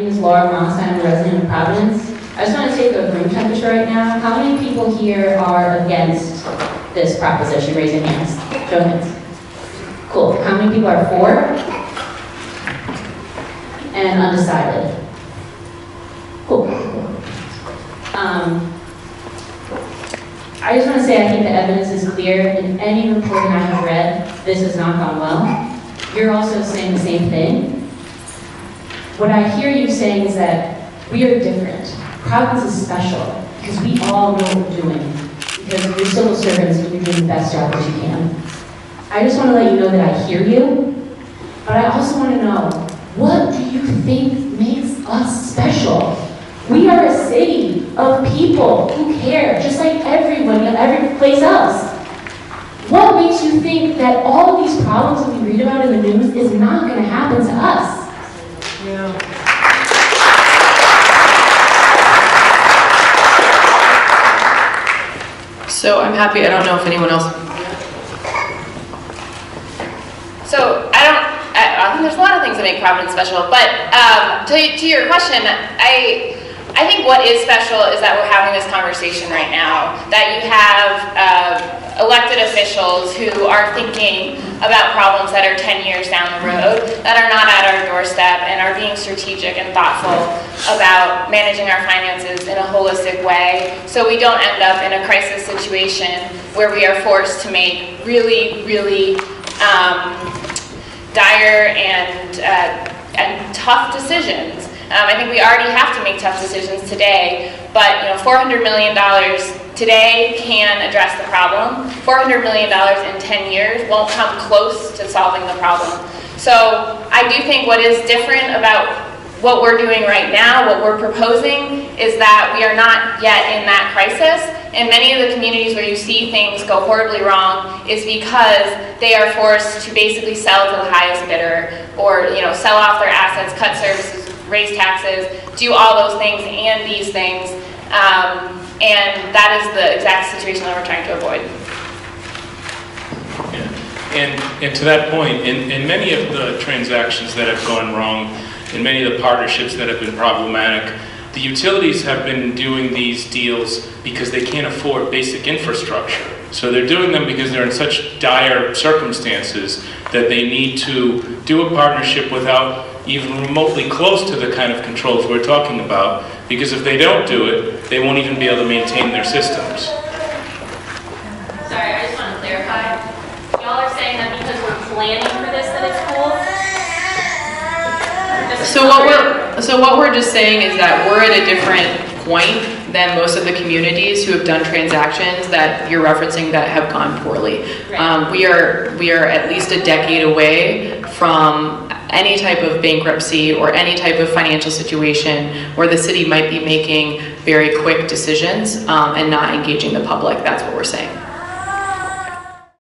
is Laura Moss. I'm a resident of Providence. I just want to take a room temperature right now. How many people here are against this proposition? Raise your hands. Show hands. Cool. How many people are for? And undecided. Cool. I just want to say I think the evidence is clear. In any report I have read, this has not gone well. You're also saying the same thing. What I hear you saying is that we are different. Providence is special because we all know what we're doing. Because we're civil servants and you're doing the best job that you can. I just want to let you know that I hear you, but I also want to know, what do you think makes us special? We are a city of people who care, just like everyone, every place else. What makes you think that all of these problems that we read about in the news is not going to happen to us? Yeah. So I'm happy, I don't know if anyone else. So I think there's a lot of things that make Providence special, but to your question, I think what is special is that we're having this conversation right now, that you have elected officials who are thinking about problems that are 10 years down the road, that are not at our doorstep, and are being strategic and thoughtful about managing our finances in a holistic way, so we don't end up in a crisis situation where we are forced to make really, really dire and tough decisions. I think we already have to make tough decisions today, but $400 million today can address the problem. $400 million in 10 years won't come close to solving the problem. So I do think what is different about what we're doing right now, what we're proposing, is that we are not yet in that crisis. And many of the communities where you see things go horribly wrong is because they are forced to basically sell to the highest bidder, or sell off their assets, cut services, raise taxes, do all those things and these things. And that is the exact situation that we're trying to avoid. Yeah. And to that point, in many of the transactions that have gone wrong, in many of the partnerships that have been problematic, the utilities have been doing these deals because they can't afford basic infrastructure. So they're doing them because they're in such dire circumstances that they need to do a partnership without even remotely close to the kind of controls we're talking about, because if they don't do it, they won't even be able to maintain their systems. Sorry, I just want to clarify. Y'all are saying that because we're planning for this that it's cool? So what we're just saying is that we're at a different point than most of the communities who have done transactions that you're referencing that have gone poorly. Right. We are at least a decade away from any type of bankruptcy or any type of financial situation where the city might be making very quick decisions and not engaging the public. That's what we're saying.